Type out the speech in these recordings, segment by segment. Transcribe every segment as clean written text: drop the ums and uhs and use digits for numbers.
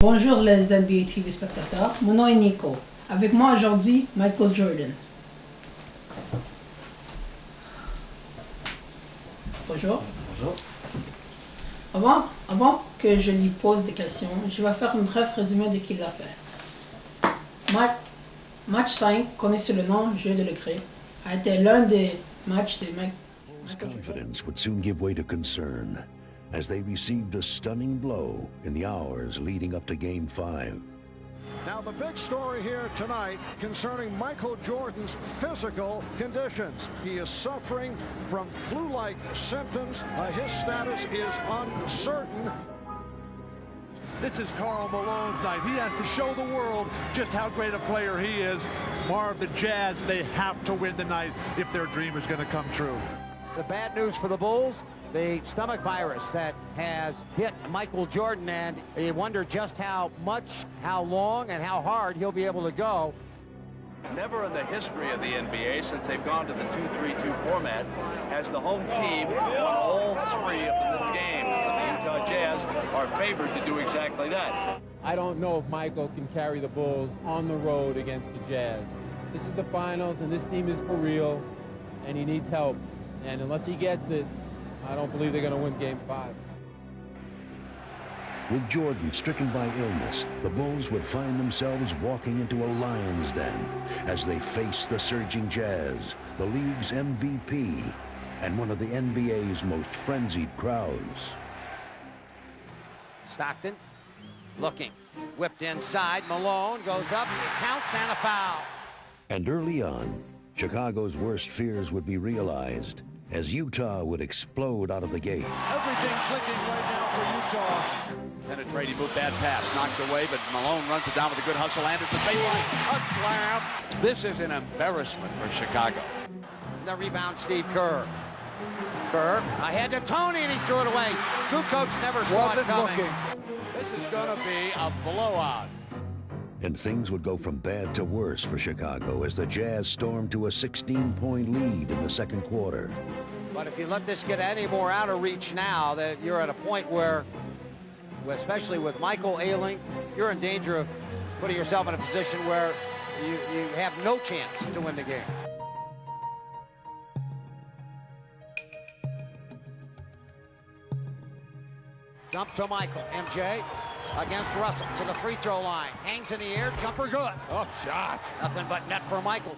Bonjour les NBA TV spectateurs, mon nom est Nico. Avec moi aujourd'hui, Michael Jordan. Bonjour. Bonjour. Avant que je lui pose des questions, je vais faire un bref résumé de qu'il a fait. Match 5, connu sous le nom Jeu de l'Écrit, a été l'un des matchs de Michael Jordan. Confidence would soon give way to concern as they received a stunning blow in the hours leading up to Game 5. Now the big story here tonight concerning Michael Jordan's physical conditions. He is suffering from flu-like symptoms. His status is uncertain. This is Karl Malone's night. He has to show the world just how great a player he is. Marv, the Jazz, they have to win tonight if their dream is going to come true. The bad news for the Bulls, the stomach virus that has hit Michael Jordan, and you wonder just how much, how long, and how hard he'll be able to go. Never in the history of the NBA, since they've gone to the 2-3-2 format, has the home team won all three of the games. The Utah Jazz are favored to do exactly that. I don't know if Michael can carry the Bulls on the road against the Jazz. This is the finals, and this team is for real, and he needs help. And unless he gets it, I don't believe they're going to win Game 5. With Jordan stricken by illness, the Bulls would find themselves walking into a lion's den as they face the surging Jazz, the league's MVP, and one of the NBA's most frenzied crowds. Stockton looking, whipped inside. Malone goes up, counts, and a foul. And early on, Chicago's worst fears would be realized as Utah would explode out of the gate. Everything clicking right now for Utah. Penetrating move, bad pass, knocked away, but Malone runs it down with a good hustle. Anderson, baseline, a slam. This is an embarrassment for Chicago. The rebound, Steve Kerr. Kerr ahead to Tony, and he threw it away. Kukoc never saw it coming. This is going to be a blowout. And things would go from bad to worse for Chicago as the Jazz stormed to a 16-point lead in the second quarter. But if you let this get any more out of reach now, that you're at a point where, especially with Michael ailing, you're in danger of putting yourself in a position where you have no chance to win the game. Jump to Michael, MJ. Against Russell to the free throw line. Hangs in the air, jumper good. Tough shot. Nothing but net for Michael.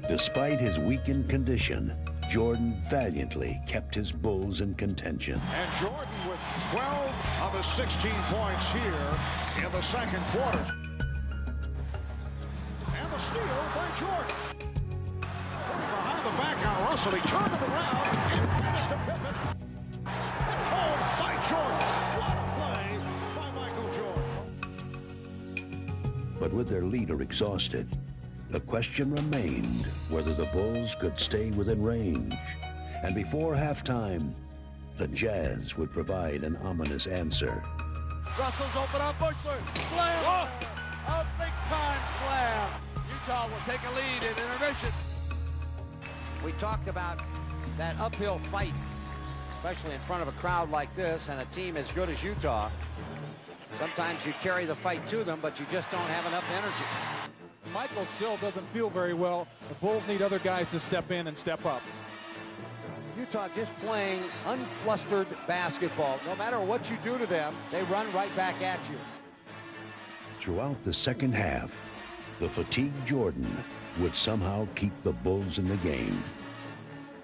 Despite his weakened condition, Jordan valiantly kept his Bulls in contention. And Jordan with 12 of his 16 points here in the second quarter. And the steal by Jordan. Behind the back on Russell, he turned it around and fed it to Pippen. And pulled by Jordan. What a play by Michael Jordan. But with their leader exhausted, the question remained whether the Bulls could stay within range. And before halftime, the Jazz would provide an ominous answer. Russell's open on Bushler. Slam! Oh! A big-time slam. Utah will take a lead in intermission. We talked about that uphill fight, especially in front of a crowd like this and a team as good as Utah. Sometimes you carry the fight to them, but you just don't have enough energy. Michael still doesn't feel very well. The Bulls need other guys to step in and step up. Utah just playing unflustered basketball. No matter what you do to them, they run right back at you. Throughout the second half, the fatigued Jordan would somehow keep the Bulls in the game.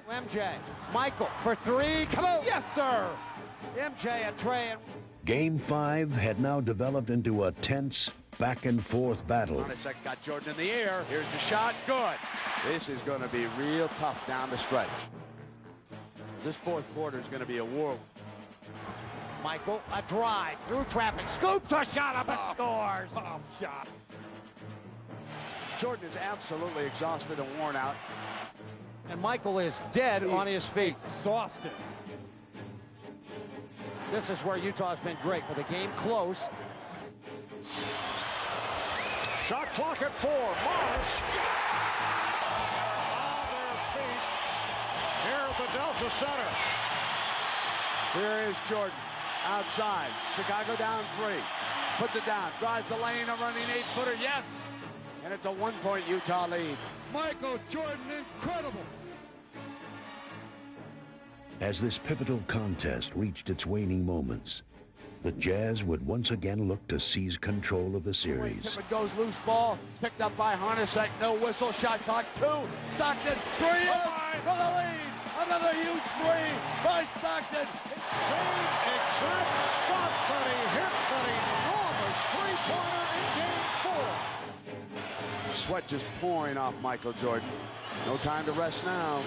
MJ, Michael for three. Come on. Yes, sir. MJ and Trey. Game 5 had now developed into a tense back-and-forth battle. Hornacek got Jordan in the air. Here's the shot. Good. This is going to be real tough down the stretch. This fourth quarter is going to be a war. Michael, a drive through traffic. Scoops a shot up and scores. Bomb shot. Jordan is absolutely exhausted and worn out. And Michael is dead on his feet. Exhausted. This is where Utah's been great with the game close. Shot clock at 4. Morris. On their feet here at the Delta Center. Here is Jordan outside. Chicago down 3. puts it down, drives the lane, a running 8-footer, yes! And it's a 1-point Utah lead. Michael Jordan, incredible. As this pivotal contest reached its waning moments, the Jazz would once again look to seize control of the series. Pippen goes loose ball, picked up by Hornacek, no whistle, shot clock 2. Stockton, 3 for the lead. Another huge 3 by Stockton. Same exact spot that he hit that enormous three-pointer in Game 4. Sweat just pouring off Michael Jordan. No time to rest now.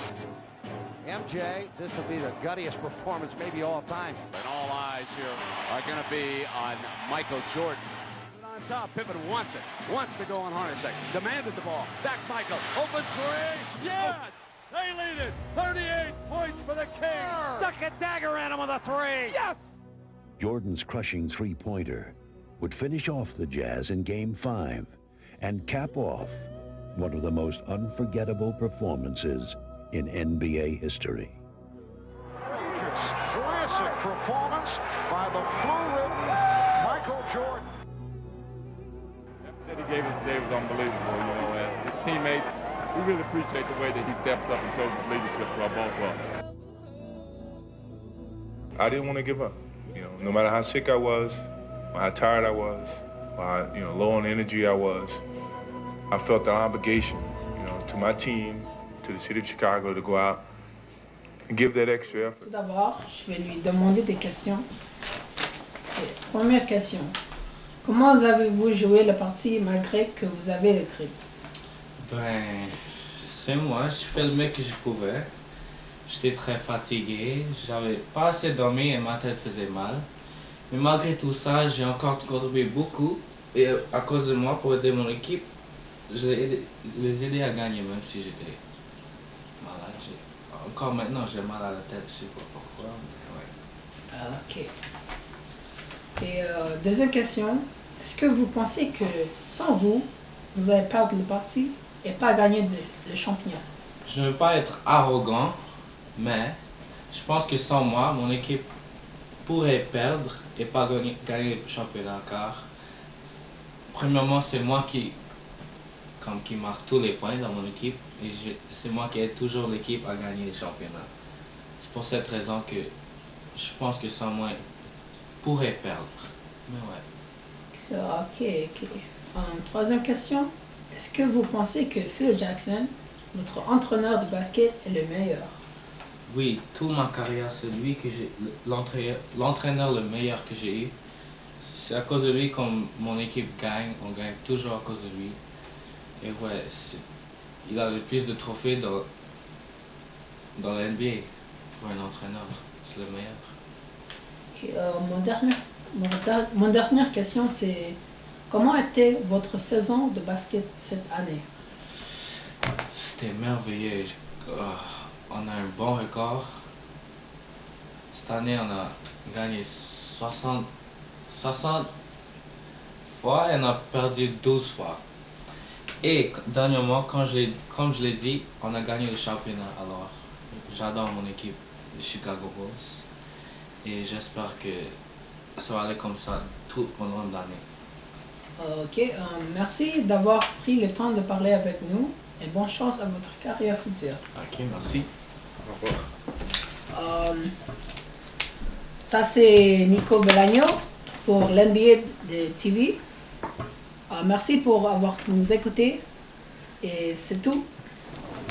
MJ, this will be the guttiest performance maybe all time. And all eyes here are going to be on Michael Jordan. On top, Pippen wants it. Wants to go on Hornacek. Demanded the ball. Back Michael. Open 3. Yes! They lead it. 38 points for the Kings. Stuck a dagger at him with a 3. Yes! Jordan's crushing three-pointer would finish off the Jazz in Game 5 and cap off one of the most unforgettable performances in NBA history. Classic performance by the flu-ridden Michael Jordan. That he gave us today was unbelievable, you know, as his teammates, we really appreciate the way that he steps up and shows his leadership to our ball club. I didn't want to give up, you know, no matter how sick I was, or how tired I was, or how, you know, low on energy I was. I felt an obligation, you know, to my team, to the city of Chicago, to go out and give that extra effort. Tout d'abord, je vais lui demander des questions. Et première question. Comment avez-vous joué la partie malgré que vous avez le grip? Ben, c'est moi, je fais le mieux que je pouvais. J'étais très fatigué, j'avais pas assez dormi et ma tête faisait mal. Mais malgré tout ça, j'ai encore contribué beaucoup. Et à cause de moi, pour aider mon équipe, je les aidé à gagner même si j'étais malade. Encore maintenant, j'ai mal à la tête, je sais pas pourquoi. Mais ouais. Ok. Et deuxième question. Est-ce que vous pensez que sans vous, vous allez perdre le parti et pas gagner le championnat? Je ne veux pas être arrogant, mais je pense que sans moi, mon équipe pourrait perdre et pas gagner le championnat, car premièrement, c'est moi qui marque tous les points dans mon équipe et c'est moi qui aide toujours l'équipe à gagner le championnat. C'est pour cette raison que je pense que sans moi, il pourrait perdre. Mais ouais. Ok. Troisième question. Est-ce que vous pensez que Phil Jackson, votre entraîneur de basket, est le meilleur? Oui, toute ma carrière, c'est lui que j'ai, l'entraîneur le meilleur que j'ai eu. C'est à cause de lui que mon équipe gagne, on gagne toujours à cause de lui. Et ouais, il a le plus de trophées dans la NBA pour un entraîneur, c'est le meilleur. Mon dernière question, c'est comment était votre saison de basket cette année? C'était merveilleux. On a un bon record. Cette année, on a gagné 60 fois et on a perdu 12 fois. Et dernièrement, comme je l'ai dit, on a gagné le championnat. Alors, j'adore mon équipe de Chicago Bulls et j'espère que ça va aller comme ça tout au long de l'année. Ok, merci d'avoir pris le temps de parler avec nous et bonne chance à votre carrière future. Ok, merci. Au revoir. Ça c'est Nico Belagno pour l'NBA de TV. Merci pour avoir nous écouté et c'est tout.